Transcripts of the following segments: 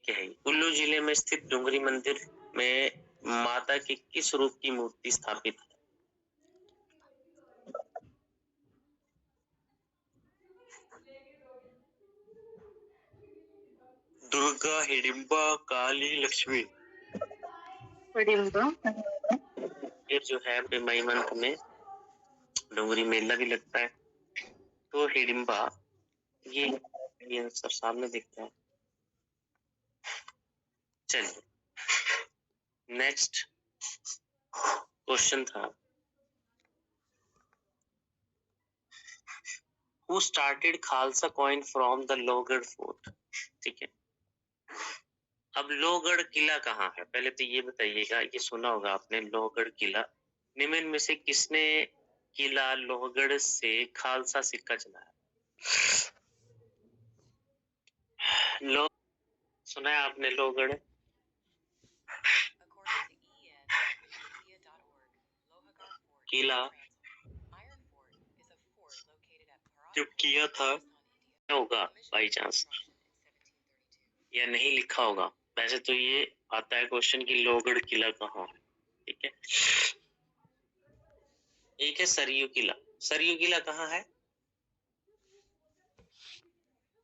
क्या है? कुल्लू जिले में स्थित डुंगरी मंदिर में माता के किस रूप की मूर्ति स्थापित है? दुर्गा, हिडिंबा, काली, लक्ष्मी। हिडिंबा। ये जो है मई मंथ में डुंगरी मेला भी लगता है, तो हिडिंबा ये आंसर सामने दिखता है। चलिए नेक्स्ट क्वेश्चन था, who started Khalsa coin from the Lohgarh fort? ठीक है, अब लोहगढ़ किला कहाँ है? पहले तो ये बताइएगा, ये सुना होगा आपने लोहगढ़ किला। निम्न में से किसने किला लोहगढ़ से खालसा सिक्का चलाया? लो सुना है आपने लोहगढ़? किला जो किया था होगा बाई चांस या नहीं लिखा होगा, वैसे तो ये आता है क्वेश्चन कि लोहगढ़ किला कहाँ है। ठीक है, एक है सरयू किला। सरयू किला कहाँ है?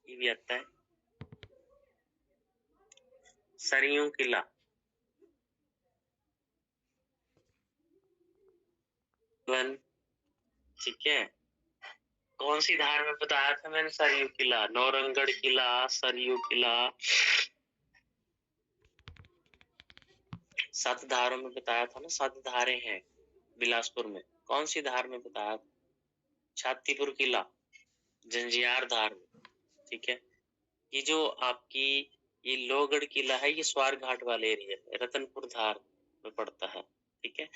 ये भी आता है सरयू किला। ठीक है, कौन सी धार में बताया था मैंने सरयू किला? नौरंगढ़ किला, सरयू किला, 7 धारों में बताया था ना। 7 धारें हैं बिलासपुर में, कौन सी धार में बताया था? छातीपुर किला, जंजियार धार में। ठीक है, ये जो आपकी ये लोहगढ़ किला है, ये स्वार घाट वाले एरिया में रतनपुर धार में पड़ता है। ठीक है,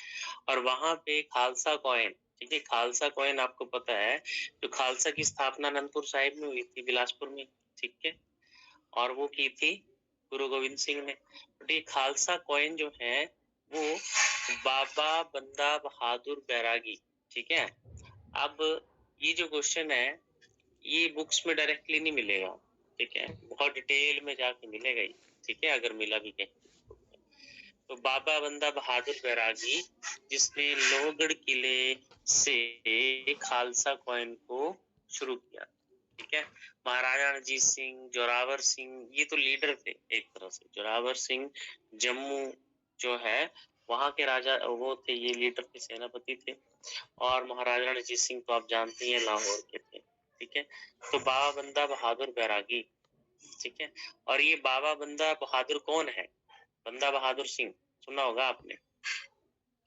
और वहां पे खालसा कॉइन, ठीक है, खालसा कॉइन आपको पता है, जो खालसा की स्थापना अनंतपुर साहिब में हुई थी बिलासपुर में। ठीक है, और वो की थी गुरु गोविंद सिंह ने। तो ये खालसा कॉइन जो है वो बाबा बंदा बहादुर बैरागी। ठीक है, अब ये जो क्वेश्चन है ये बुक्स में डायरेक्टली नहीं मिलेगा। ठीक है, बहुत डिटेल में जाके मिलेगा ये। ठीक है, अगर मिला भी कहीं तो बाबा बंदा बहादुर बैरागी, जिसने लोहगढ़ किले से खालसा कॉइन को शुरू किया। ठीक है, महाराजा रणजीत सिंह, जोरावर सिंह, ये तो लीडर थे एक तरह से। जोरावर सिंह जम्मू जो है वहां के राजा वो थे, ये लीडर थे, सेनापति थे। और महाराजा रणजीत सिंह तो आप जानते हैं लाहौर के थे। ठीक है, तो बाबा बंदा बहादुर बैरागी। ठीक है, और ये बाबा बंदा बहादुर कौन है? बंदा बहादुर सिंह सुना होगा आपने,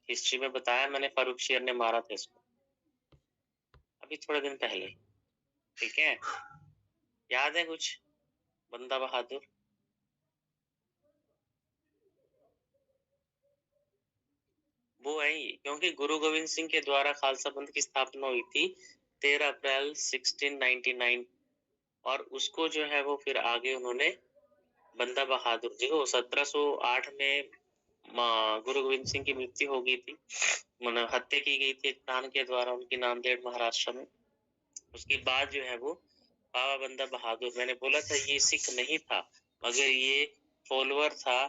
हिस्ट्री में बताया मैंने, फारूक शेर ने मारा था इसको अभी थोड़े दिन पहले। ठीक है, याद है कुछ बंदा बहादुर? वो है ही, क्योंकि गुरु गोविंद सिंह के द्वारा खालसा पंथ की स्थापना हुई थी 13 अप्रैल 1699, और उसको जो है वो फिर आगे उन्होंने बंदा बहादुर जी को 1708 में गुरु गोविंद सिंह की मृत्यु हो गई थी, हत्या की गई थी खान के द्वारा उनकी नांदेड़ महाराष्ट्र में। उसके बाद जो है वो बाबा बंदा बहादुर, मैंने बोला था ये सिख नहीं था मगर ये फॉलोअर था,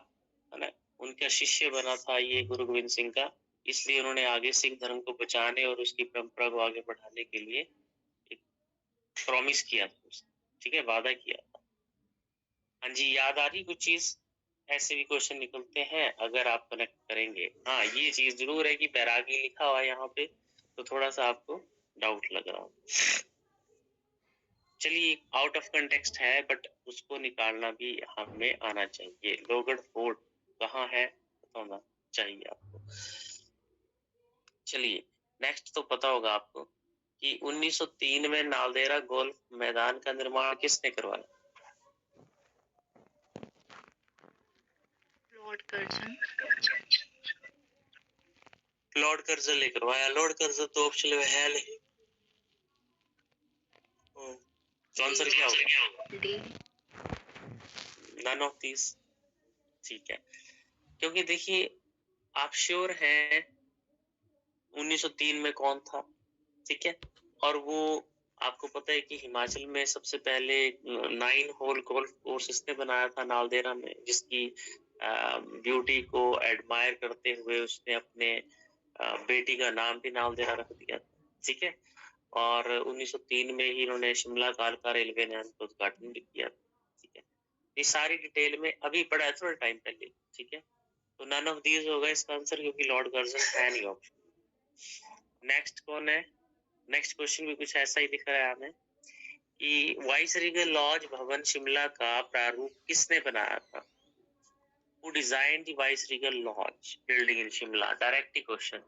है ना, उनका शिष्य बना था ये गुरु गोविंद सिंह का, इसलिए उन्होंने आगे सिख धर्म को बचाने और उसकी परंपरा को आगे बढ़ाने के लिए एक प्रॉमिस किया था। ठीक है, वादा किया था। हाँ जी, याद आ रही कुछ चीज? ऐसे भी क्वेश्चन निकलते हैं अगर आप कनेक्ट करेंगे। हाँ, ये चीज जरूर है कि बैरागी लिखा हुआ है यहाँ पे, तो थोड़ा सा आपको डाउट लग रहा हो। चलिए, आउट ऑफ कंटेक्स्ट है बट उसको निकालना भी हमें आना चाहिए। लोहगढ़ फोर्ट कहाँ है बताना चाहिए आपको। चलिए नेक्स्ट तो पता होगा आपको कि 1903 में नालदेहरा गोल्फ मैदान का निर्माण किसने करवाया? Lord Curzon. लॉर्ड कर्जन ने करवाया। लॉर्ड कर्जन तो ऑप्शन में है नहीं, तो आंसर क्या होगा? डी। None of this. ठीक है, क्योंकि देखिए आप श्योर हैं 1903 में कौन था? ठीक है, और वो आपको पता है कि हिमाचल में सबसे पहले 9 होल गोल्फ कोर्स इसने बनाया था नालदेहरा में, जिसकी ब्यूटी को एडमायर करते हुए उसने अपने बेटी का नाम भी नालदेहरा रख दिया, ठीक है। और 1903 में ही इन्होंने शिमला कालका रेलवे लाइन का उद्घाटन भी किया, ठीक है। ये सारी डिटेल में अभी पढ़ा है थोड़ा टाइम पहले, ठीक है। तो नन ऑफ दीज होगा इसका आंसर, क्योंकि लॉर्ड कर्जन है नहीं ऑप्शन। नेक्स्ट कौन है? नेक्स्ट क्वेश्चन भी कुछ ऐसा ही दिख रहा है हमें कि वाइसरीगल लॉज भवन शिमला का प्रारूप किसने बनाया था? Who designed the Viceregal Lodge building in Shimla? Direct question.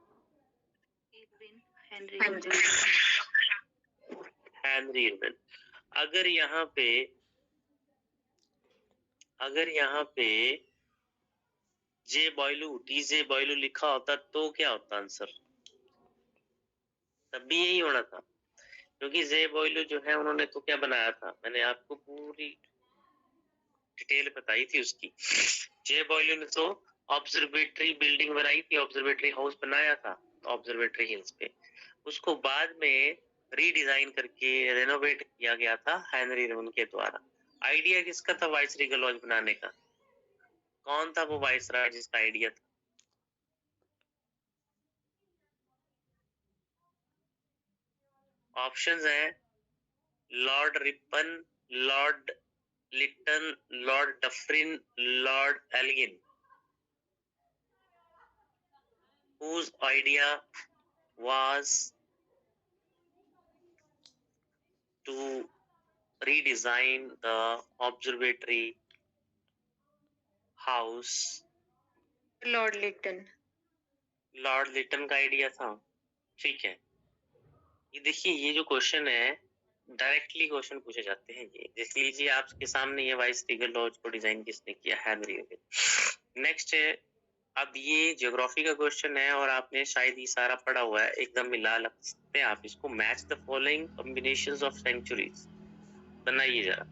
Henry Irwin. अगर यहाँ पे जे बॉयलू, डीजे बॉयलू लिखा होता तो क्या होता आंसर? तब भी यही होना था, क्योंकि जे बॉयलू जो है उन्होंने तो क्या बनाया था, मैंने आपको पूरी डिटेल बताई थी उसकी। जे बॉयलू ने तो ऑब्जर्वेटरी बिल्डिंग बनाई थी, ऑब्जर्वेटरी हाउस बनाया था ऑब्जर्वेटरी हिल्स पे। उसको बाद में रीडिजाइन करके रेनोवेट किया गया था हेनरी इरविन के द्वारा। आइडिया किसका था वाइसरीगल लॉज बनाने का? कौन था वो वाइसराय जिसका आइडिया था? ऑप्शंस हैं Lord Ripon, Lord Lytton, Lord Dufferin, Lord Elgin. Whose idea was to redesign the observatory house? Lord Lytton. Lord Lytton का आइडिया था, ठीक है। ये देखिए, ये जो क्वेश्चन है डायरेक्टली क्वेश्चन पूछे जाते हैं। ये देख लीजिए आपके सामने, ये वाइसरीगल लॉज को डिजाइन किसने किया? Henry Irwin. नेक्स्ट है, अब ये ज्योग्राफी का क्वेश्चन है और आपने शायद ये सारा पढ़ा हुआ है, एकदम मिला सकते हैं आप इसको। Match the following combinations of sanctuaries, बनाइए जरा।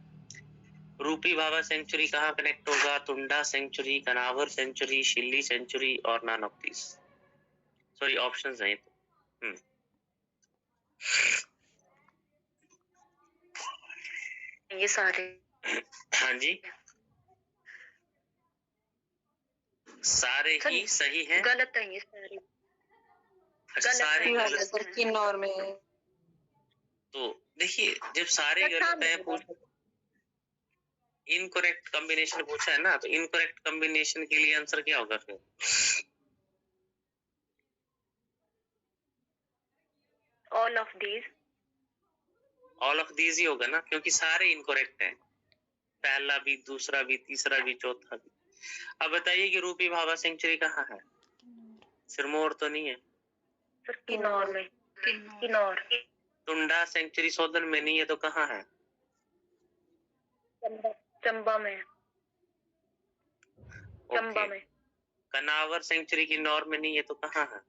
रूपी भाभा सेंचुरी कहाँ कनेक्ट होगा? Tundah sanctuary, Kanawar sanctuary, Shilli sanctuary और none of this. Sorry, options हैं तो। ये सारे हाँ जी, सारे ही सही हैं। गलत है ये सारे। अच्छा, सारे गलत सर, किन्नौर में है। तो देखिए, जब सारे गलत है पूछ इनकरेक्ट कॉम्बिनेशन पूछा है ना, तो इनकरेक्ट कॉम्बिनेशन के लिए आंसर क्या होगा फिर? All of these. All of these ही होगा ना, क्योंकि सारे इनकरेक्ट हैं, पहला भी, दूसरा भी, तीसरा भी, चौथा भी। अब बताइए कि रूपी भाभा सेंचुरी कहाँ है? सिरमौर तो नहीं है। सर, किन्नौर में। किन्नौर। टुंडा सेंचुरी सोदन में नहीं है तो कहाँ है? चंबा में। चंबा में। कनावर सेंचुरी किन्नौर में नहीं है तो कहाँ है?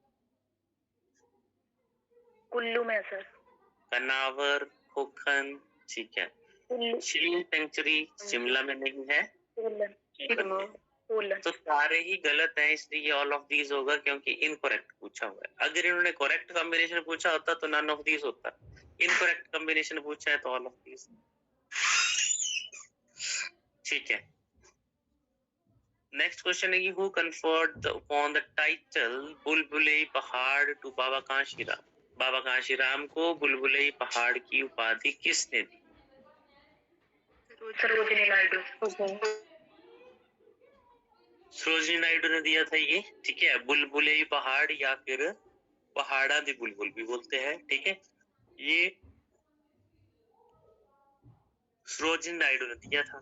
कुल्लू में सर। कनावर, खोखन, ठीक है। शिल्ली सेंचुरी शिमला में नहीं है। तो सारे ही गलत हैं, इसलिए ऑल ऑफ दीज होगा, क्योंकि इनकरेक्ट पूछा हुआ है। अगर इन्होंने करेक्ट कॉम्बिनेशन पूछा होता तो नन ऑफ दीज होता। इनकरेक्ट कॉम्बिनेशन पूछा है तो ऑल ऑफ दीज, ठीक है। नेक्स्ट क्वेश्चन है कि who conferred upon the title Bulbule Pahad to Baba Kanshiram? Baba Kanshiram को बुलबुलई पहाड़ की उपाधि किसने दी? सरोजिनी नायडू। सरोजिनी नायडू ने दिया था ये, ठीक है। बुलबुलई पहाड़ या फिर पहाड़ा दी बुलबुल भी बोलते हैं, ठीक है। ये सरोजिनी नायडू ने दिया था,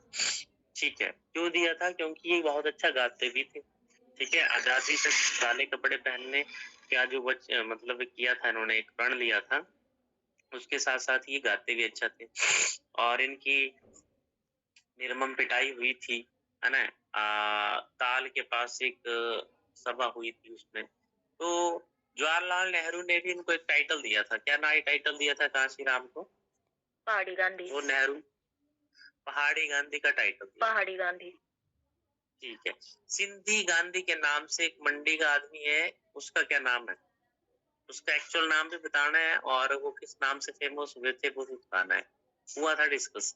ठीक है। क्यों दिया था? क्योंकि ये बहुत अच्छा गाते भी थे, ठीक है। आजादी से काले कपड़े पहनने क्या जो मतलब किया था इन्होंने, एक प्रण लिया था, उसके साथ साथ ये गाते भी अच्छा थे। और इनकी निर्मम पिटाई हुई थी, है ना। ताल के पास एक सभा हुई थी, उसमें तो जवाहरलाल नेहरू ने भी इनको एक टाइटल दिया था। क्या ना टाइटल दिया था कांशीराम को? पहाड़ी गांधी। वो नेहरू पहाड़ी गांधी का टाइटल दिया। पहाड़ी गांधी, ठीक है। सिंधी गांधी के नाम से एक मंडी का आदमी है, उसका क्या नाम है? उसका एक्चुअल नाम भी बताना है और वो किस नाम से फेमस हुए थे वो भी बताना है। हुआ था डिस्कस।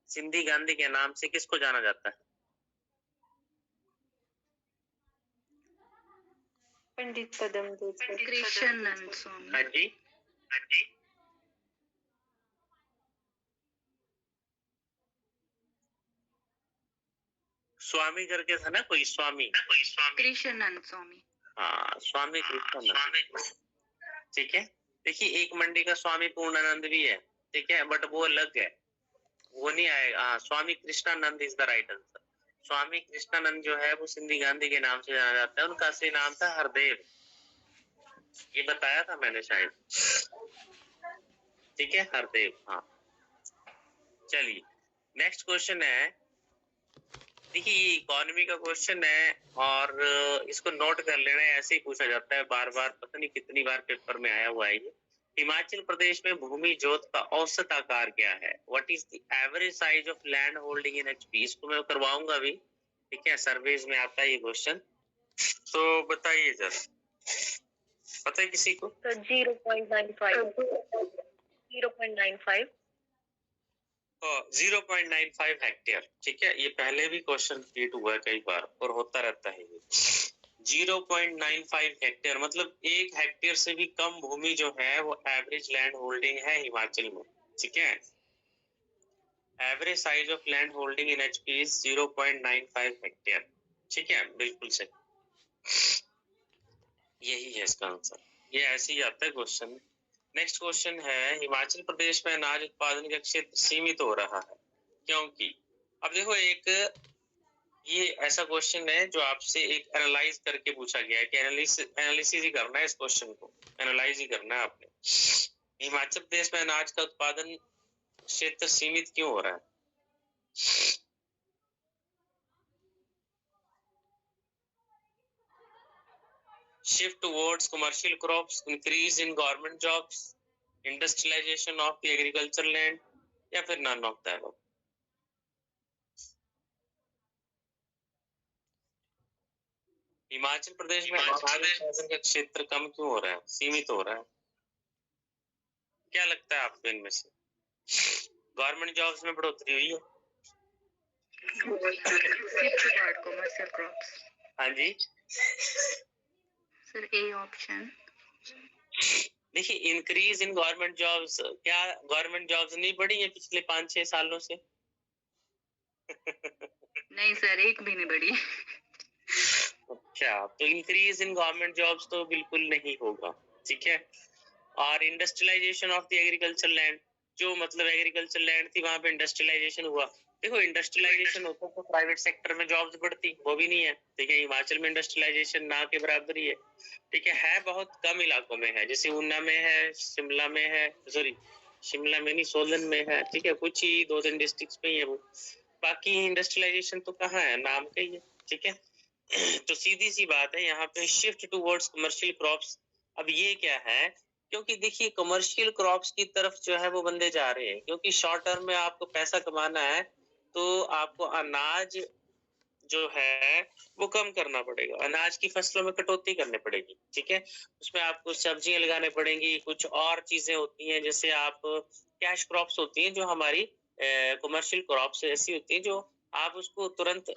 सिंधी गांधी के नाम से किसको जाना जाता है? पंडित पदमदेव सर। कृष्णानंद स्वामी। हाँ जी, हाँ जी। स्वामी करके था ना कोई स्वामी? कृष्णानंद स्वामी। हाँ, स्वामी कृष्णानंद। ठीक है। देखिए एक मंडी का स्वामी पूर्णानंद भी है, ठीक है, बट वो अलग है, वो नहीं आएगा। हाँ, Swami Krishnanand is the right answer. Swami Krishnanand जो है वो सिंधी गांधी के नाम से जाना जाता है। उनका असली नाम था हरदेव, ये बताया था मैंने शायद। ठीक है, हरदेव। हाँ, चलिए नेक्स्ट क्वेश्चन है। देखिए ये इकोनॉमी का क्वेश्चन है और इसको नोट कर लेना है, ऐसे ही पूछा जाता है बार बार, पता नहीं कितनी बार पेपर में आया हुआ है ये। हिमाचल प्रदेश में भूमि जोत का औसत आकार क्या है? What is the average size of land holding in HP? इसको मैं करवाऊंगा भी, ठीक है, सर्वेज में आता है ये क्वेश्चन। तो बताइए जरा, पता है किसी को? सर 0.95। 0.95। 0.95 हेक्टेयर। ठीक है, ये पहले भी क्वेश्चन रिपीट हुआ है कई बार और होता रहता है ये। 0.95 हेक्टेयर मतलब 1 हेक्टेयर से भी कम भूमि जो है वो एवरेज लैंड होल्डिंग है हिमाचल में। ठीक है, average size of land holding in HP is 0.95 hectare. ठीक है, बिल्कुल सही, यही है इसका आंसर। ये ऐसे ही आता है क्वेश्चन। नेक्स्ट क्वेश्चन है, हिमाचल प्रदेश में अनाज उत्पादन का क्षेत्र सीमित हो रहा है क्योंकि? अब देखो एक ये ऐसा क्वेश्चन है जो आपसे एक एनालाइज करके पूछा गया है कि एनालिसिस ही करना है, इस क्वेश्चन को एनालाइज ही करना है आपने। हिमाचल प्रदेश में अनाज का उत्पादन क्षेत्र सीमित क्यों हो रहा है? Shift towards commercial crops, increase in government jobs, industrialisation of the agriculture land, या फिर none of the above? Himachal Pradesh में अनाज उत्पादन का क्षेत्र कम क्यों हो रहा है, सीमित हो रहा है? क्या लगता है आपको इनमें से? गवर्नमेंट जॉब्स में बढ़ोतरी हुई है? Commercial crops. हाँ जी सर ए ऑप्शन। देखिए इंक्रीज इन गवर्नमेंट जॉब्स, क्या गवर्नमेंट जॉब्स नहीं बढ़ी है पिछले 5-6 सालों से? नहीं सर, एक भी नहीं बढ़ी। अच्छा, तो इंक्रीज इन गवर्नमेंट जॉब्स तो बिल्कुल नहीं होगा। ठीक है, और industrialization of the agriculture land, जो मतलब एग्रीकल्चर लैंड थी वहां पे इंडस्ट्रियलाइजेशन हुआ। देखो इंडस्ट्रियलाइजेशन होता तो प्राइवेट सेक्टर में जॉब्स बढ़ती, वो भी नहीं है। ठीक है, हिमाचल में इंडस्ट्रियलाइजेशन ना के बराबर ही है। ठीक है बहुत कम इलाकों में है, जैसे ऊना में है, शिमला में है, सॉरी शिमला में नहीं सोलन में है। ठीक है, कुछ ही 2-3 डिस्ट्रिक्ट्स में ही है वो, बाकी इंडस्ट्रियलाइजेशन तो कहाँ है, नाम का ही है। ठीक है तो सीधी सी बात है यहाँ पे शिफ्ट टुवर्ड्स कमर्शियल क्रॉप्स। अब ये क्या है, क्योंकि देखिए कमर्शियल क्रॉप्स की तरफ जो है वो बंदे जा रहे हैं, क्योंकि शॉर्ट टर्म में आपको पैसा कमाना है तो आपको अनाज जो है वो कम करना पड़ेगा, अनाज की फसलों में कटौती करनी पड़ेगी। ठीक है, उसमें आपको सब्जियां लगाने पड़ेंगी, कुछ और चीजें होती हैं, जैसे आप कैश क्रॉप्स होती हैं जो हमारी कमर्शियल क्रॉप्स ऐसी होती हैं जो आप उसको तुरंत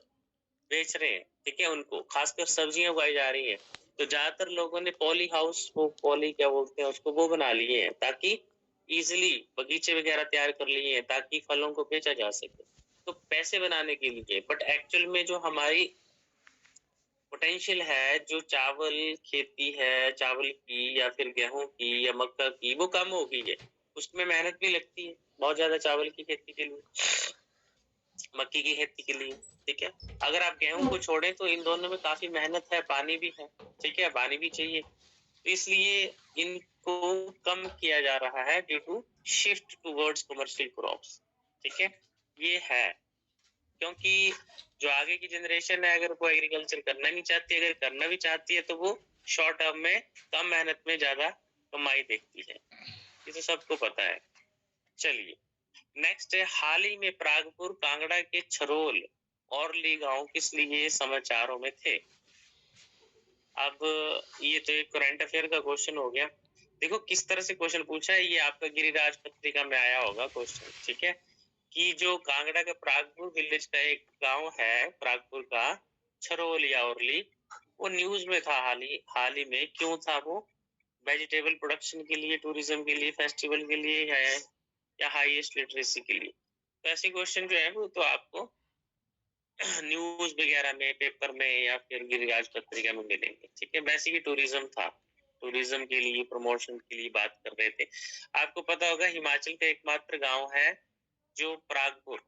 बेच रहे हैं। ठीक है, उनको खासकर सब्जियां उगाई जा रही हैं, तो ज्यादातर लोगों ने पॉली हाउस, वो पॉली क्या बोलते हैं उसको, वो बना लिए हैं ताकि इजिली बगीचे वगैरह तैयार कर लिए हैं ताकि फलों को बेचा जा सके, तो पैसे बनाने के लिए। बट एक्चुअल में जो हमारी पोटेंशियल है, जो चावल खेती है, चावल की या फिर गेहूं की या मक्का की, वो कम हो गई है। उसमें मेहनत भी लगती है बहुत ज्यादा, चावल की खेती के लिए, मक्की की खेती के लिए। ठीक है, अगर आप गेहूं को छोड़ें तो इन दोनों में काफी मेहनत है, पानी भी है। ठीक है, पानी भी चाहिए, तो इसलिए इनको कम किया जा रहा है due to shift towards commercial crops. ठीक है, ये है क्योंकि जो आगे की जनरेशन है अगर वो एग्रीकल्चर करना नहीं चाहती, अगर करना भी चाहती है तो वो शॉर्ट टर्म में कम मेहनत में ज्यादा कमाई देखती है, ये तो सबको पता है। चलिए नेक्स्ट है, हाल ही में प्रागपुर, कांगड़ा के छरोल और ली गांव किस लिए समाचारों में थे? अब ये तो एक करंट अफेयर का क्वेश्चन हो गया। देखो किस तरह से क्वेश्चन पूछा है, ये आपका गिरिराज पत्रिका में आया होगा क्वेश्चन, ठीक है। कि जो कांगड़ा का प्रागपुर विलेज का एक गांव है, प्रागपुर का छरोल या औरली, वो न्यूज में था हाल ही में। क्यों था वो? वेजिटेबल प्रोडक्शन के लिए, टूरिज्म के लिए, फेस्टिवल के लिए है, या हाईएस्ट लिटरेसी के लिए। तो ऐसे क्वेश्चन जो है वो तो आपको न्यूज वगैरह में, पेपर में, या फिर गिरिराज पत्रिका में मिलेंगे, ठीक है। वैसे भी टूरिज्म था, टूरिज्म के लिए, प्रमोशन के लिए बात कर रहे थे। आपको पता होगा हिमाचल का एकमात्र गांव है जो प्रागपुर,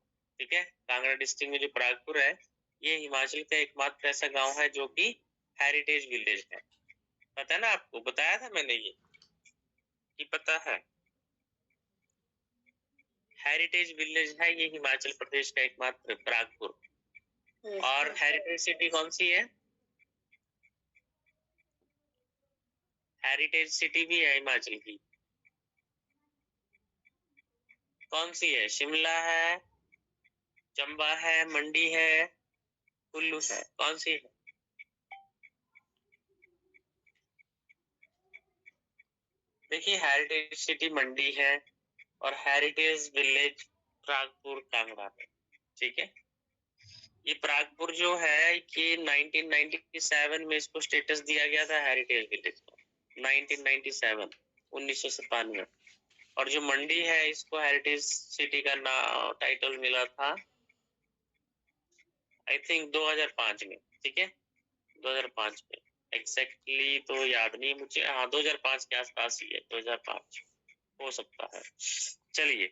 ठीक है, कांगड़ा डिस्ट्रिक्ट में जो प्रागपुर है, ये हिमाचल का एकमात्र ऐसा गांव है जो कि हेरिटेज विलेज है। पता है ना आपको, बताया था मैंने ये पता है। हेरिटेज विलेज है ये हिमाचल प्रदेश का एकमात्र प्रागपुर। और हेरिटेज सिटी कौन सी है? हेरिटेज सिटी भी है हिमाचल की। कौन सी है? शिमला है, चंबा है, मंडी है, कुल्लू है, कौन सी है? देखिए हेरिटेज सिटी मंडी है और हेरिटेज विलेज प्रागपुर कांगड़ा है, ठीक है। ये प्रागपुर जो है कि 1997 में इसको स्टेटस दिया गया था हेरिटेज विलेज को, 1997, 1997। और जो मंडी है इसको हेरिटेज सिटी का नाम टाइटल मिला था आई थिंक 2005 में, ठीक है, 2005 में। एग्जैक्टली तो याद नहीं मुझे, हाँ 2005 के आसपास ही है, 2005 हो सकता है। चलिए,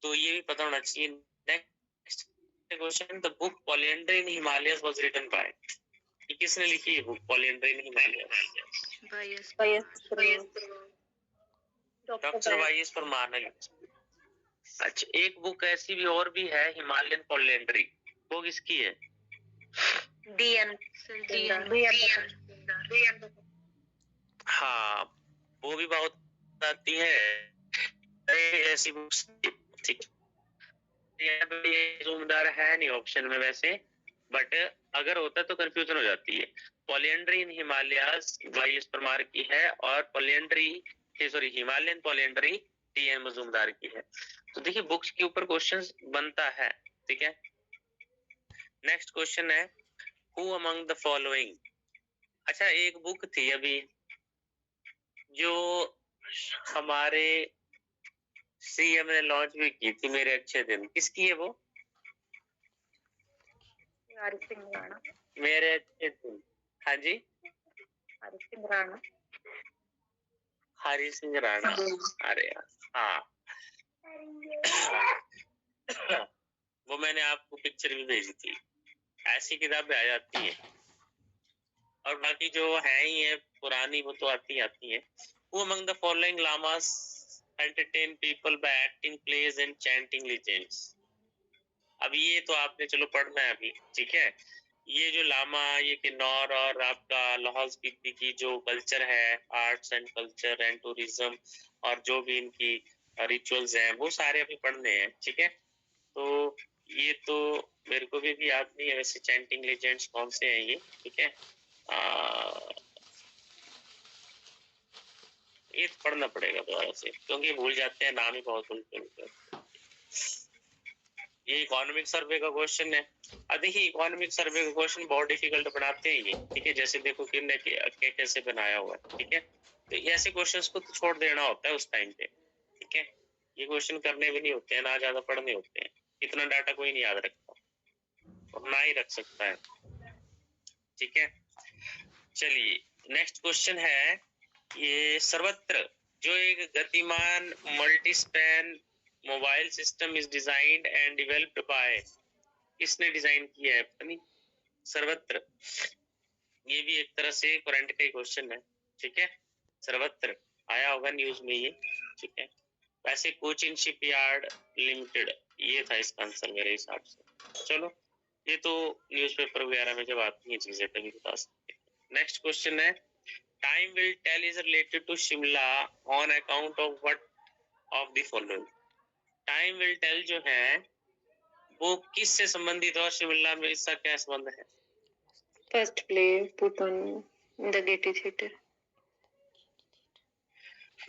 तो ये भी पता होना चाहिए। Next question, the book polyandry in Himalayas was written by, ये किसने लिखी है book polyandry in Himalayas? Doctor YS Parmar ने लिखी। अच्छा, एक बुक ऐसी भी और भी है हिमालयन पॉलिएंड्री, वो किसकी है? हाँ, वो भी बहुत आती है ऐसी बुक्स, ठीक। जोमदार है नहीं ऑप्शन में वैसे, बट अगर होता तो कंफ्यूजन हो जाती है। पॉलिएंड्री इन हिमालयास वाईएस परमार की है, और पॉलिएंड्री सॉरी हिमालयन पॉलिएंड्री टीएन मजूमदार की है। तो देखिए बुक्स के ऊपर क्वेश्चन बनता है, ठीक है। नेक्स्ट क्वेश्चन है, हु अमंग द फॉलोइंग। अच्छा, एक बुक थी अभी जो हमारे सीएम ने लॉन्च भी की थी, मेरे अच्छे दिन, किसकी है वो? हरि सिंह राणा। मेरे अच्छे दिन, हाँ जी, हरि सिंह राणा। हरि सिंह राणा, अरे हाँ वो मैंने आपको पिक्चर भी भेजी थी। ऐसी किताबें आ जाती है, और बाकी जो है ही है पुरानी वो तो आती है। Who among the following lamas entertain people by acting plays and chanting legends? अब ये तो आपने चलो पढ़ना है अभी, ठीक है। ये जो लामा, ये किन्नौर और आपका लाहौल स्पीति की जो कल्चर है, arts and culture and tourism, और जो भी इनकी रिचुअल्स हैं वो सारे अभी पढ़ने हैं, ठीक है। तो ये तो मेरे को भी याद नहीं है वैसे चैंटिंग लेजेंड्स कौन से हैं ये, ठीक है। ये पढ़ना पड़ेगा दोबारा से, क्योंकि भूल जाते हैं नाम ही बहुत उल्टे। ये इकोनॉमिक सर्वे का क्वेश्चन है। अब देखिए इकोनॉमिक सर्वे का क्वेश्चन बहुत डिफिकल्ट बनाते हैं ये, ठीक है। जैसे देखो किन्ने कैसे बनाया हुआ है, ठीक है। तो ऐसे क्वेश्चंस को तो छोड़ देना होता है उस टाइम पे, ठीक है। ये क्वेश्चन करने भी नहीं होते हैं, ना ज्यादा पढ़ने होते हैं, इतना डाटा कोई नहीं याद रखता और ना ही रख सकता है, ठीक है। चलिए नेक्स्ट क्वेश्चन है, ये सर्वत्र जो एक गतिमान multispan mobile system is designed and developed by, किसने डिजाइन किया है? पता नहीं, सर्वत्र। ये भी एक तरह से करंट का क्वेश्चन है, ठीक है। सर्वत्र आया होगा न्यूज में ये, ठीक है। वैसे कोचिन शिपयार्ड लिमिटेड ये था इसका आंसर मेरे हिसाब से। चलो ये तो न्यूज़पेपर वगैरह में जब आती है चीजें तभी बता सकते हैं। नेक्स्ट क्वेश्चन है, time will tell is related to Shimla on account of what of the following. Time will tell जो है वो किस से संबंधित और शिमला में इसका क्या संबंध है? First play put on The Getty Theatre.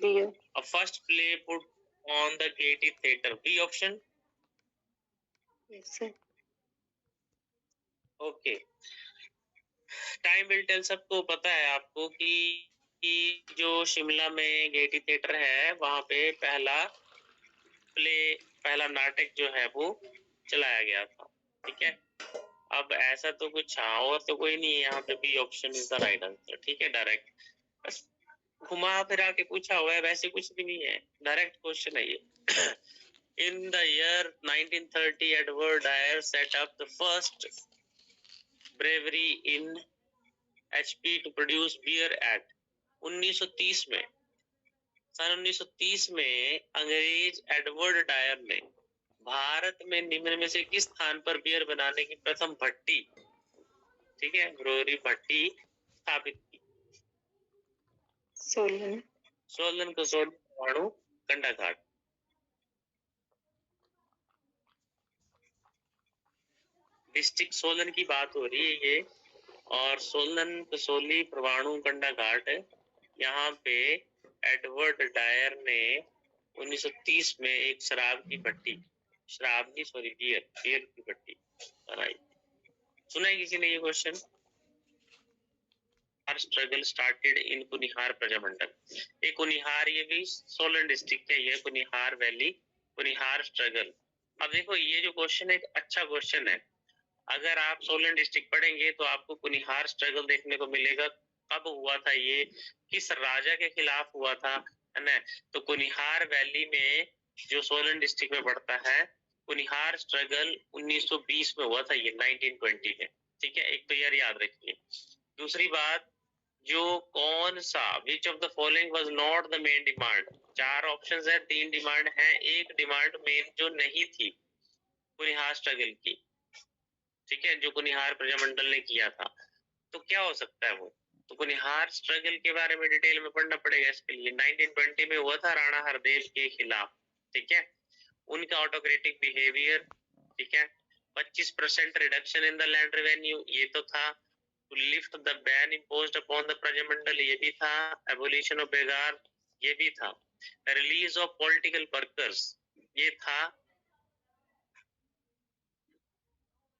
B. A first play put on the Getty Theatre. B option. Yes, sir. Okay, time will tell. सबको पता है आपको कि जो शिमला में गेटी थिएटर है वहां पे पहला नाटक जो है वो चलाया गया था। ठीक है, अब ऐसा तो कुछ और तो कोई नहीं है यहाँ पे। B option is the right answer. ठीक है, डायरेक्ट बस घुमा फिरा के पूछा हुआ है, वैसे कुछ भी नहीं है, डायरेक्ट क्वेश्चन है ये। In the year 1930, Edward Dyer set up the first brewery in HP to produce beer at 1930 में, सन 1930 में अंग्रेज एडवर्ड डायर ने भारत में निम्न में से किस स्थान पर बियर बनाने की प्रथम भट्टी, ठीक है, ब्रूअरी भट्टी स्थापित की? Solan. सोलन, कसौली, परमाणु, कंडाघाट। डिस्ट्रिक्ट सोलन की बात हो रही है ये, और सोलन, कसौली, परमाणु, कंडाघाट, यहाँ पे एडवर्ड डायर ने 1930 में एक शराब की भट्टी, शराब की सॉरी बियर की भट्टी बनाई। सुना है किसी ने ये question? Struggle started in Kunihar Prajamandal. ये कुनिहार, ये भी सोलन डिस्ट्रिक्ट है, ये कुनिहार वैली, कुनिहार स्ट्रगल। अब देखो ये जो क्वेश्चन है एक अच्छा क्वेश्चन है। अगर आप सोलन डिस्ट्रिक्ट पढ़ेंगे तो आपको कुनिहार स्ट्रगल देखने को मिलेगा। कब हुआ था ये, किस राजा के खिलाफ हुआ था, है ना? तो कुनिहार वैली में जो सोलन डिस्ट्रिक्ट में पड़ता है, कुनिहार स्ट्रगल 1920 में हुआ था, ये 1920 में। ठीक है, एक तो याद रखिए। दूसरी बात, जो कौन सा, which of the following was not the main demand? 4 options है, 3 डिमांड है, एक डिमांड मेन जो नहीं थी कुनिहार स्ट्रगल की, ठीक है, जो कुनिहार प्रजामंडल ने किया था, तो क्या हो सकता है वो? तो कुनिहार स्ट्रगल के बारे में डिटेल में पढ़ना पड़ेगा इसके लिए। 1920 में हुआ था राणा हरदेव के खिलाफ। ठीक है, उनका ऑटोक्रेटिक बिहेवियर, ठीक है, 25% reduction in the land revenue, ये तो था। To lift the ban imposed upon the Prajamandal, ये भी था। एबोलिशन ऑफ बेगार, ये भी था। रिलीज ऑफ पॉलिटिकल वर्कर्स, ये था।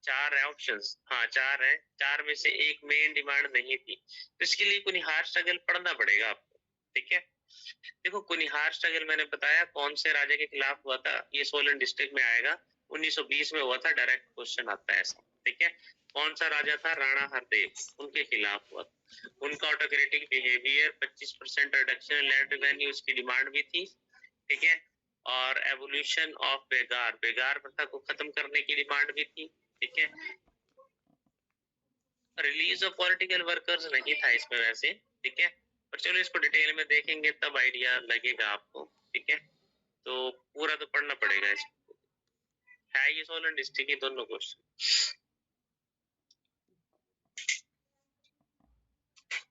4 है ऑप्शंस, हाँ 4 है, 4 में से एक मेन डिमांड नहीं थी, तो इसके लिए कुनिहार स्ट्रगल पढ़ना पड़ेगा आपको। ठीक है, देखो कुनिहार स्ट्रगल मैंने बताया कौन से राजा के खिलाफ हुआ था, ये सोलन डिस्ट्रिक्ट में आएगा, 1920 में हुआ था, डायरेक्ट क्वेश्चन आता है ऐसा। ठीक है, कौन सा राजा था? राणा हरदेव, उनके खिलाफ हुआ। उनका autocratic behaviour, 25% reduction land revenue, उसकी डिमांड भी थी। ठीक है, और एवोल्यूशन ऑफ बेगार, बेगार प्रथा को खत्म करने की डिमांड भी थी। ठीक है, रिलीज ऑफ पॉलिटिकल वर्कर्स नहीं था इसमें वैसे। ठीक है, पर चलो इसको डिटेल में देखेंगे तब आइडिया लगेगा आपको। ठीक है, तो पूरा तो पढ़ना पड़ेगा इसको, है ये सोलन डिस्ट्रिक्ट के दोनों क्वेश्चन।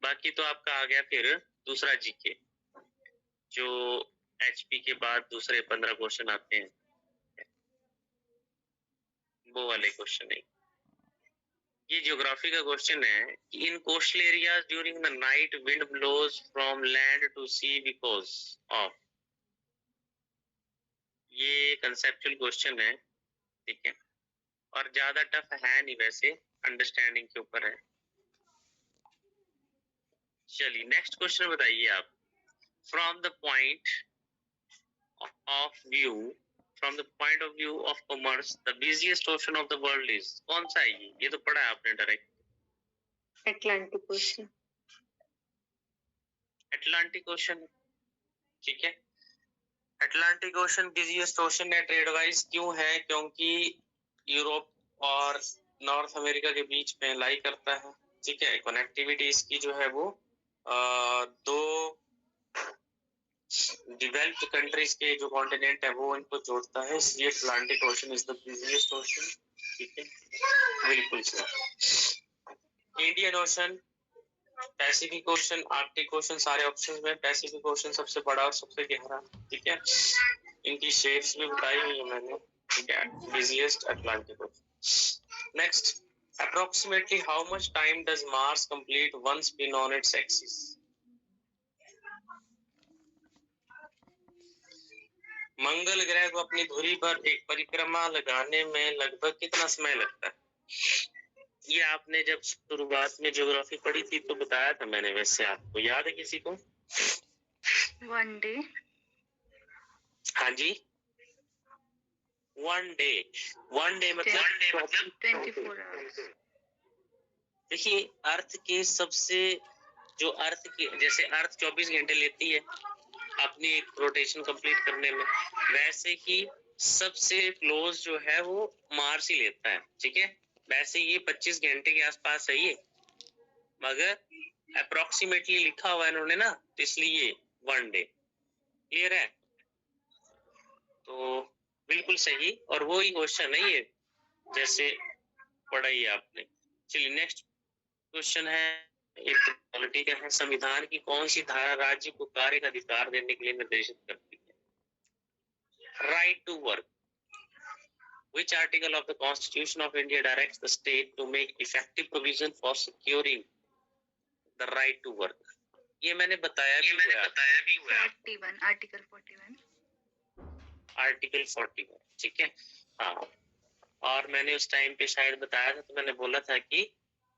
बाकी तो आपका आ गया फिर दूसरा जीके, जो एचपी के बाद दूसरे 15 क्वेश्चन आते हैं, वो वाले क्वेश्चन है। ये ज्योग्राफी का क्वेश्चन है कि in coastal areas during the night wind blows from land to sea because of, ये कंसेप्चुअल क्वेश्चन है। ठीक है, और ज्यादा टफ है नहीं वैसे, अंडरस्टैंडिंग के ऊपर है। चलिए नेक्स्ट क्वेश्चन बताइए आप। From the point of view, from the point of view of commerce the busiest ocean of the world is, कौन सा है ये तो पढ़ा है आपने direct. Atlantic Ocean. Atlantic ocean, ठीक है, अटलांटिक ओशन बिजिएस्ट ओशन है। ट्रेड वाइज क्यों है? क्योंकि यूरोप और नॉर्थ अमेरिका के बीच में लाई करता है। ठीक है, कनेक्टिविटी इसकी जो है वो दो डेवलप्ड कंट्रीज के जो कॉन्टिनेंट है वो इनको जोड़ता है, इसलिए Atlantic ocean is the busiest ocean. ठीक है, बिल्कुल सही। Indian ocean, Pacific ocean, Arctic ocean, सारे ऑप्शंस में पैसिफिक ओशन सबसे बड़ा और सबसे गहरा। ठीक है, इनकी शेप्स भी बताई हुई है मैंने। ठीक है, busiest Atlantic ocean. Next, Approximately how much time does Mars complete one spin on its axis? मंगल ग्रह को अपनी धुरी पर एक परिक्रमा लगाने में लगभग कितना समय लगता है? ये आपने जब शुरुआत में ज्योग्राफी पढ़ी थी तो बताया था मैंने, वैसे आपको याद है किसी को? 1 day. हाँ जी, 1 डे मतलब 24 hours. देखिए अर्थ के सबसे जो अर्थ के जैसे अर्थ 24 घंटे लेती है अपनी एक रोटेशन कंप्लीट करने में, वैसे ही सबसे क्लोज जो है वो मार्स ही लेता है, ठीक है। वैसे ये 25 घंटे के आसपास है ये, मगर अप्रोक्सीमेटली लिखा हुआ है इन्होंने ना, तो इसलिए 1 डे। क्लियर है? तो बिल्कुल सही, और वो ही क्वेश्चन है ये जैसे पढ़ा ही आपने। चलिए नेक्स्ट क्वेश्चन है एक पॉलिटी का है, संविधान की कौन सी धारा राज्य को कार्य का अधिकार देने के लिए निर्देशित करती है? Right to work. Which article of the Constitution of India directs the state to make effective provision for securing the right to work? ये मैंने बताया भी हुआ। 41. Article 41. आर्टिकल 41, ठीक है। हाँ, और मैंने उस टाइम पे शायद बताया था, तो मैंने बोला था कि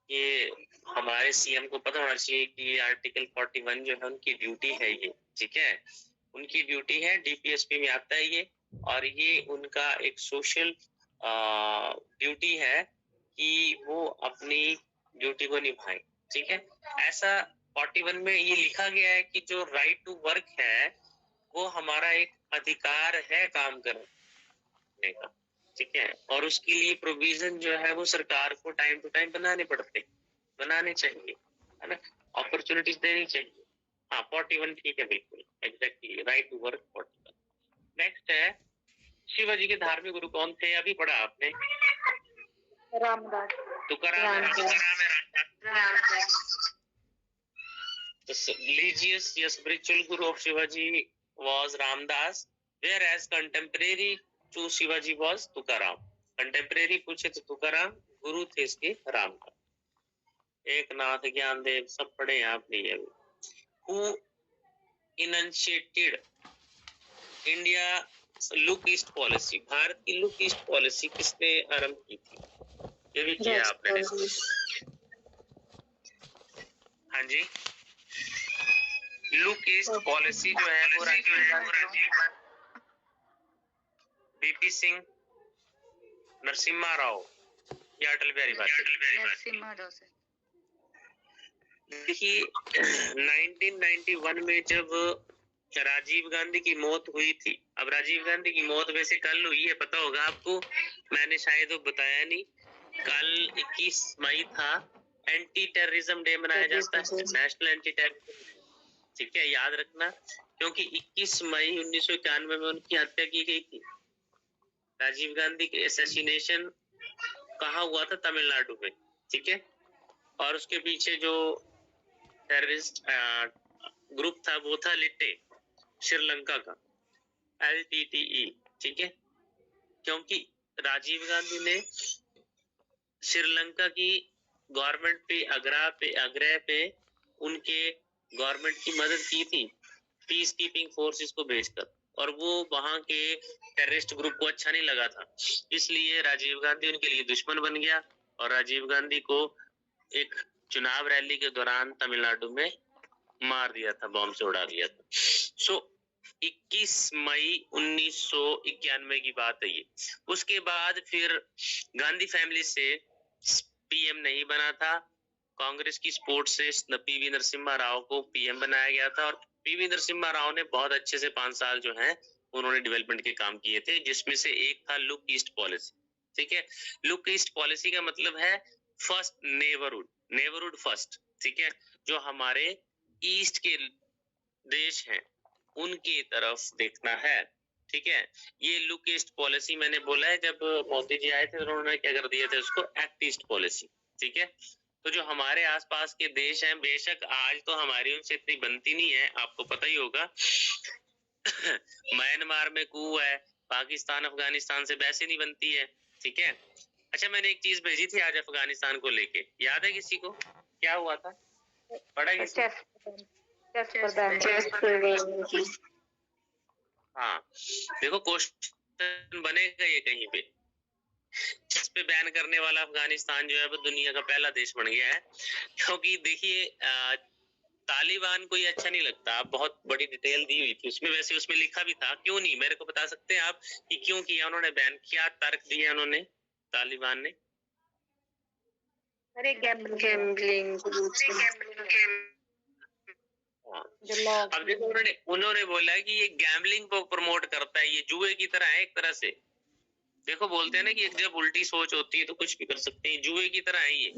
ये हमारे सीएम को पता होना चाहिए कि आर्टिकल 41 जो है उनकी ड्यूटी है ये, ठीक है। उनकी ड्यूटी है, डीपीएसपी में आता है ये, और ये उनका एक सोशल ड्यूटी है कि वो अपनी ड्यूटी को निभाएं, ठीक है। ऐसा 41 में ये लिखा गया है कि जो राइट टू वर्क है वो हमारा एक अधिकार है काम करने का, ठीक है। और उसके लिए प्रोविजन जो है वो सरकार को टाइम टू टाइम बनाने चाहिए, है ना, अपॉर्चुनिटीज देनी चाहिए। हाँ 41 ठीक है, बिल्कुल exactly right to work 41। Next है शिवाजी के धार्मिक गुरु कौन थे? अभी पढ़ा आपने, Ramdas. Tukaram Ramdas. The religious, yes, spiritual guru of Shivaji was Ramdas, whereas contemporary to Shivaji was Tukaram. Contemporary पूछे तो तुकाराम, गुरु थे इसके रामदास। एक नाथ ज्ञानदेव, सब पढ़े हैं आपने ये। Who initiated India look east policy? Bharat की लुक ईस्ट पॉलिसी किसने आरंभ की थी? ये भी किया आपने। हाँ जी, लुक ईस्ट पॉलिसी जो है वो राजीव, बीपी सिंह, नरसिम्हा राव या Atal Bihari Vajpayee? Narasimha Rao sir. देखिए 1991 में जब राजीव गांधी की मौत हुई थी, अब राजीव गांधी की मौत वैसे कल हुई है, पता होगा आपको, मैंने शायद वो बताया नहीं। कल 21 मई था, एंटी टेररिज्म डे मनाया जाता है, नेशनल एंटी टेररिज्म, ठीक है, याद रखना, क्योंकि 21 मई 1991 में उनकी हत्या की गई थी। राजीव गांधी के असैसिनेशन कहाँ हुआ था? तमिलनाडु में, ठीक है। और उसके पीछे जो टेररिस्ट ग्रुप था वो था लिट्टे, श्रीलंका का, LTTE, ठीक है। क्योंकि राजीव गांधी ने श्रीलंका की गवर्नमेंट पे आग्रह पे उनके गवर्नमेंट की मदद की थी पीस कीपिंग फोर्सेस को भेजकर, और वो वहां के टेररिस्ट ग्रुप को अच्छा नहीं लगा था, इसलिए राजीव गांधी उनके लिए दुश्मन बन गया, और राजीव गांधी को एक चुनाव रैली के दौरान तमिलनाडु में मार दिया था, बॉम्ब से उड़ा दिया था। सो 21 मई 1991 की बात है ये। उसके बाद फिर गांधी फैमिली से पीएम नहीं बना था, कांग्रेस की सपोर्ट से पीवी नरसिम्हा राव को पीएम बनाया गया था, और पीवी नरसिम्हा राव ने बहुत अच्छे से 5 साल जो है उन्होंने डेवलपमेंट के काम किए थे, जिसमें से एक था लुक ईस्ट पॉलिसी, ठीक है। लुक ईस्ट पॉलिसी का मतलब है फर्स्ट नेबरहुड फर्स्ट, ठीक है। जो हमारे ईस्ट के देश हैं उनकी तरफ देखना है, ठीक है। ये लुक ईस्ट पॉलिसी मैंने बोला है, जब मोदी जी आए थे उन्होंने क्या कर दिया था उसको, एक्ट ईस्ट पॉलिसी, ठीक है। तो जो हमारे आसपास के देश हैं, बेशक आज तो हमारी उनसे इतनी बनती नहीं है, आपको पता ही होगा म्यांमार में कू है, पाकिस्तान अफगानिस्तान से वैसे नहीं बनती है, ठीक है। अच्छा, मैंने एक चीज भेजी थी आज अफगानिस्तान को लेके, याद है किसी को? क्या हुआ था? पढ़ा किसी? हाँ, देखो क्वेश्चन बनेगा ये कहीं पे, इस पे बैन करने वाला अफगानिस्तान जो है वो दुनिया का पहला देश बन गया है। क्योंकि देखिए तालिबान को ये अच्छा नहीं लगता। आप बहुत बड़ी डिटेल दी हुई थी उसमें, वैसे उसमें लिखा भी था, क्यों नहीं, मेरे को बता सकते हैं आप कि क्यों किया उन्होंने बैन? क्या तर्क दिया उन्होंने तालिबान ने? अरे गैम्बलिंग अब देखो उन्होंने बोला कि ये गैम्बलिंग को प्रमोट करता है, ये जुए की तरह है एक तरह से। देखो बोलते हैं ना कि जब उल्टी सोच होती है तो कुछ भी कर सकते हैं, जुए की तरह है ये,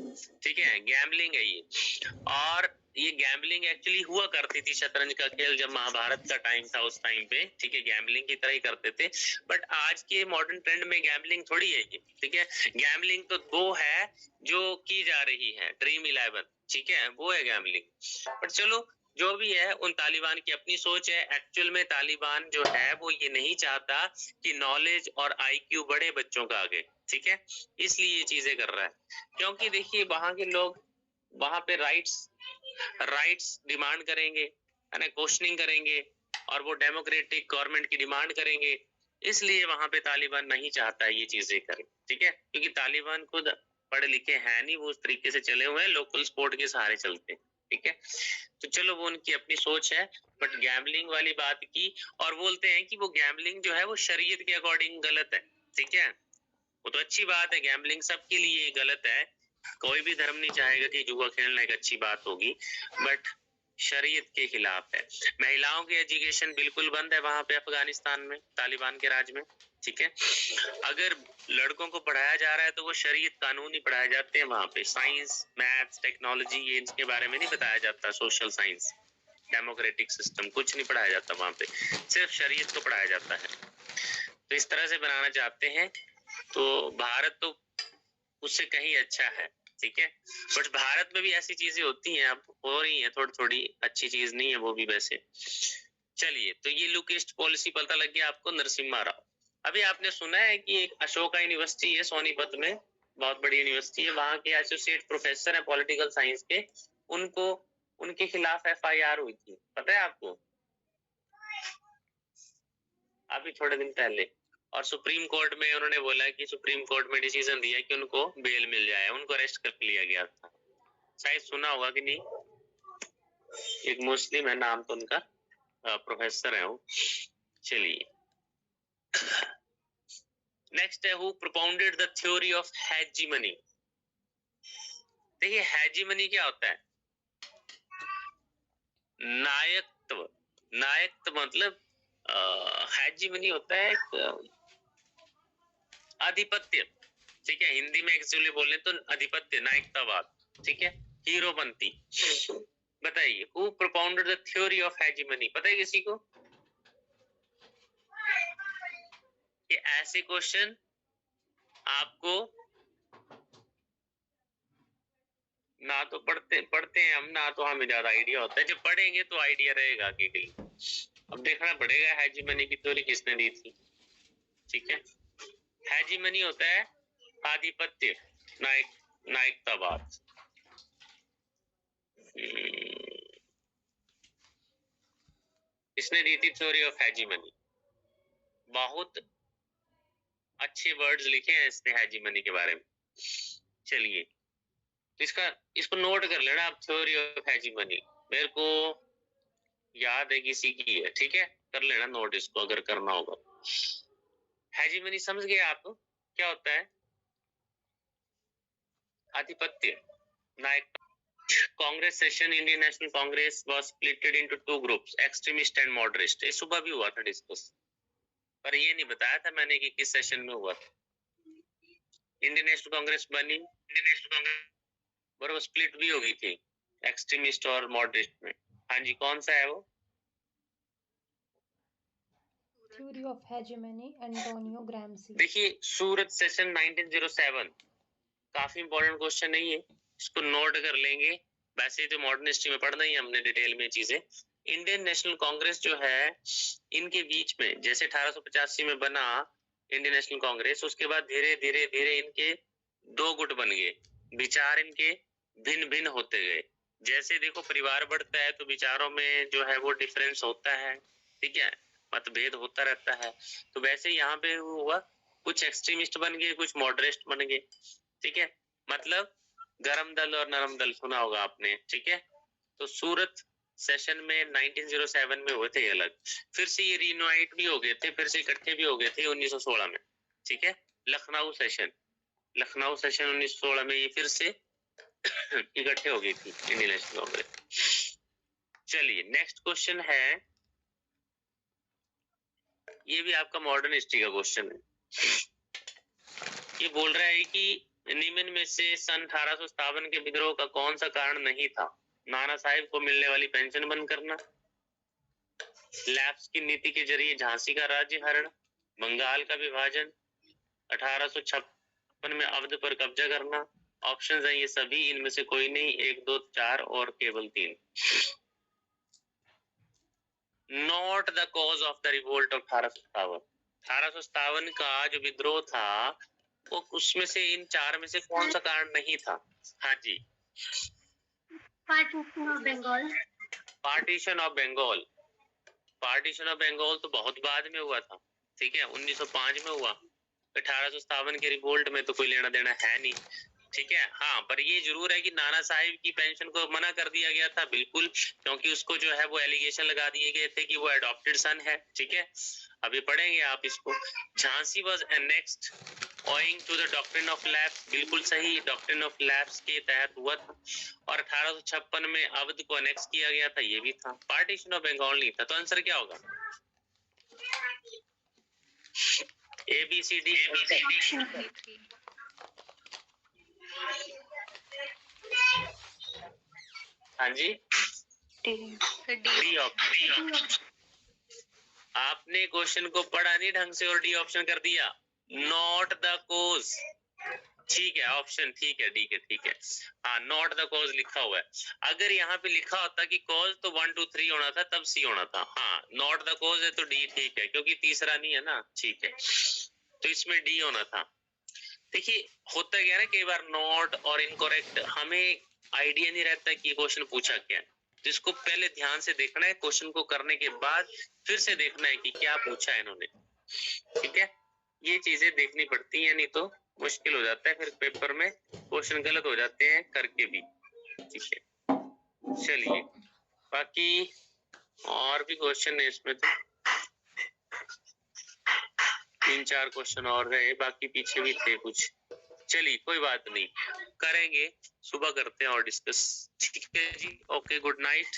ठीक है, गैम्बलिंग है ये। और ये गैम्बलिंग एक्चुअली हुआ करती थी, शतरंज का खेल जब महाभारत का टाइम था उस टाइम पे, ठीक है, गैम्बलिंग की तरह ही करते थे। बट आज के मॉडर्न ट्रेंड में गैम्बलिंग थोड़ी है ये, ठीक है। गैम्बलिंग तो वो है जो की जा रही है, ड्रीम 11, ठीक है, वो है गैम्बलिंग। बट चलो जो भी है, उन तालिबान की अपनी सोच है। एक्चुअल में तालिबान जो है वो ये नहीं चाहता कि नॉलेज और आईक्यू बढ़े बच्चों का आगे, ठीक है, इसलिए ये चीजें कर रहा है। क्योंकि देखिए वहां के लोग वहां पे राइट्स डिमांड करेंगे, है ना, क्वेश्चनिंग करेंगे, और वो डेमोक्रेटिक गवर्नमेंट की डिमांड करेंगे। इसलिए वहां पे तालिबान नहीं चाहता ये चीजें करे, ठीक है, क्योंकि तालिबान खुद पढ़े लिखे हैं नहीं, वो उस तरीके से चले हुए हैं, लोकल स्पोर्ट के सहारे चलते हैं, ठीक है। तो चलो वो उनकी अपनी सोच है। बट गैम्बलिंग वाली बात की, और बोलते हैं कि वो गैम्बलिंग जो है वो शरीयत के अकॉर्डिंग गलत है, ठीक है। वो तो अच्छी बात है, गैम्बलिंग सबके लिए गलत है, कोई भी धर्म नहीं चाहेगा कि जुआ खेलना एक अच्छी बात होगी, बट शरीयत के खिलाफ है। महिलाओं की एजुकेशन बिल्कुल बंद है वहां पे अफगानिस्तान में, तालिबान के राज में, ठीक है। अगर लड़कों को पढ़ाया जा रहा है तो वो शरीयत कानून ही पढ़ाए जाते हैं वहां पे, साइंस मैथ्स टेक्नोलॉजी ये इनके बारे में नहीं बताया जाता, सोशल साइंस डेमोक्रेटिक सिस्टम कुछ नहीं पढ़ाया जाता वहां पे, सिर्फ शरीयत को पढ़ाया जाता है। तो इस तरह से बनाना चाहते हैं, तो भारत तो उससे कहीं अच्छा है, ठीक है। बट भारत में भी ऐसी चीजें होती हैं, अब हो रही हैं थोड़ी थोड़ी, अच्छी चीज नहीं है वो भी वैसे। चलिए, तो ये लुकेस्ट पॉलिसी पता लग गया आपको, नरसिम्हा राव। अभी आपने सुना है कि एक अशोका यूनिवर्सिटी है सोनीपत में, बहुत बड़ी यूनिवर्सिटी है, वहां के एसोसिएट प्रोफेसर है पॉलिटिकल साइंस के, उनको उनके खिलाफ FIR हुई थी, पता है आपको? अभी थोड़े दिन पहले। और सुप्रीम कोर्ट में उन्होंने बोला कि सुप्रीम कोर्ट में डिसीजन दिया कि उनको बेल मिल जाए, उनको अरेस्ट कर लिया गया था, शायद सुना होगा कि नहीं। एक मुस्लिम है, नाम तो उनका, प्रोफेसर है वो। चलिए नेक्स्ट है, who propounded the theory of hegemony. देखिए हेजीमनी क्या होता है? नायकत्व। नायकत्व मतलब हेजीमनी होता है आधिपत्य, ठीक है, हिंदी में एक्चुअली बोले तो आधिपत्य, नायकतावाद, ठीक है, हीरोपंती। बताइए, who propounded the theory of hegemony, पता है किसी को? ये ऐसे क्वेश्चन आपको ना तो पढ़ते हैं हम, ना तो हमें ज्यादा आइडिया होता है, जब पढ़ेंगे तो आइडिया रहेगा कि कहीं। अब देखना पड़ेगा हेजीमनी की थ्योरी किसने दी थी, ठीक है। हेजीमनी होता है आधिपत्य, नायकतावाद। इसने दी थी थ्योरी ऑफ हेजीमनी। बहुत अच्छे वर्ड्स लिखे हैं इसने हेजीमनी के बारे में। चलिए, तो इसको नोट कर लेना आप, थ्योरी ऑफ हेजीमनी, मेरे को याद है किसी की है, ठीक है, कर लेना नोट इसको अगर करना होगा। हेजीमनी समझ गए आप क्या होता है? आधिपत्य, नायक। Congress session, Indian National Congress was splitted into 2 groups, extremist and moderate. ये सुबह भी हुआ था डिस्कस, पर ये नहीं बताया था मैंने कि किस सेशन में हुआ था। इंडियन नेशनल कांग्रेस बनी, इंडियन नेशनल कांग्रेस और वो स्प्लिट भी हो गई थी एक्सट्रीमिस्ट और मॉडरेट में। हाँ जी, कौन सा है वो? Theory of hegemony, Antonio Gramsci. देखिए सूरत सेशन 1907, काफी इंपॉर्टेंट क्वेश्चन नहीं है, इसको नोट कर लेंगे। वैसे तो मॉडर्न हिस्ट्री में पढ़ना ही हमने डिटेल में चीजें। इंडियन नेशनल कांग्रेस जो है, इनके बीच में जैसे 1885 में बना इंडियन नेशनल कांग्रेस, उसके बाद धीरे धीरे धीरे इनके दो गुट बन गए, विचार इनके भिन्न भिन्न होते गए। जैसे देखो परिवार बढ़ता है तो विचारों में जो है वो डिफरेंस होता है, ठीक है, मतभेद होता रहता है। तो वैसे यहाँ पे हुआ, कुछ एक्सट्रीमिस्ट बन गए, कुछ मॉडरेट बन गए, ठीक है। मतलब गरम दल और नरम दल सुना होगा आपने, ठीक है। तो सूरत सेशन में 1907 में हुए थे अलग, फिर से ये रीयूनाइट भी हो गए थे, फिर से इकट्ठे भी हो गए थे 1916 में, ठीक है। लखनऊ सेशन 1916 में ये फिर से इकट्ठे हो गई थी इंडियन नेशनल कांग्रेस। चलिए नेक्स्ट क्वेश्चन है, ये भी आपका मॉडर्न हिस्ट्री का क्वेश्चन है। ये बोल रहा है कि निम्न में से सन 1857 के विद्रोह का कौन सा कारण नहीं था? नाना साहिब को मिलने वाली पेंशन बंद करना, लैप्स की नीति के जरिए झांसी का राज्य हरण, बंगाल का विभाजन, 1856 में अवध पर कब्जा करना। ऑप्शंस हैं ये सभी, इनमें से कोई नहीं, 1 2 4 और केवल 3। Not the cause of the revolt of 1857 का जो विद्रोह था वो उसमें से इन 4 में से कौन सा कारण नहीं था? हाँ जी, partition of Bengal. Partition of Bengal. Partition of Bengal तो बहुत बाद में हुआ था, ठीक है, 1905 में हुआ। 1857 के रिवोल्ट में तो कोई लेना देना है नहीं, ठीक है। हाँ, पर ये जरूर है कि नाना साहिब की पेंशन को मना कर दिया गया था, बिल्कुल, क्योंकि उसको जो है वो एलिगेशन लगा दिए गए थे कि वो अडॉप्टेड सन है, ठीक है। अभी पढ़ेंगे आप इसको। Jhansi was annexed owing to the doctrine of lapse, बिल्कुल सही, डॉक्ट्रिन ऑफ लैप्स के तहत हुआ था। और 1856 में अवध को अनेक्स किया गया था, ये भी था। पार्टीशन ऑफ बंगाल नहीं था। तो आंसर क्या होगा? A B C D. हाँ जी, डी ऑप्शन। आपने क्वेश्चन को पढ़ा नहीं ढंग से और डी ऑप्शन कर दिया। नॉट द कोज, ठीक है, ऑप्शन ठीक है, ठीक है। हाँ, नॉट द कॉज लिखा हुआ है। अगर यहाँ पे लिखा होता कि कॉज तो 1 2 3 होना था, तब सी होना था। हाँ, नॉट द कॉज है तो डी ठीक है, क्योंकि तीसरा नहीं है ना, ठीक है, तो इसमें डी होना था। देखिए होता क्या है ना, कई बार नॉट और इनकरेक्ट हमें आइडिया नहीं रहता कि क्वेश्चन पूछा क्या है, तो इसको पहले ध्यान से देखना है, क्वेश्चन को करने के बाद फिर से देखना है कि क्या पूछा है इन्होंने, ठीक है। ये चीजें देखनी पड़ती है, नहीं तो मुश्किल हो जाता है, फिर पेपर में क्वेश्चन गलत हो जाते हैं करके भी, ठीक है। चलिए, बाकी और भी क्वेश्चन है इसमें, तो 3-4 क्वेश्चन और रहे, बाकी पीछे भी थे कुछ। चलिए कोई बात नहीं, करेंगे, सुबह करते हैं और डिस्कस, ठीक है जी। Okay, good night.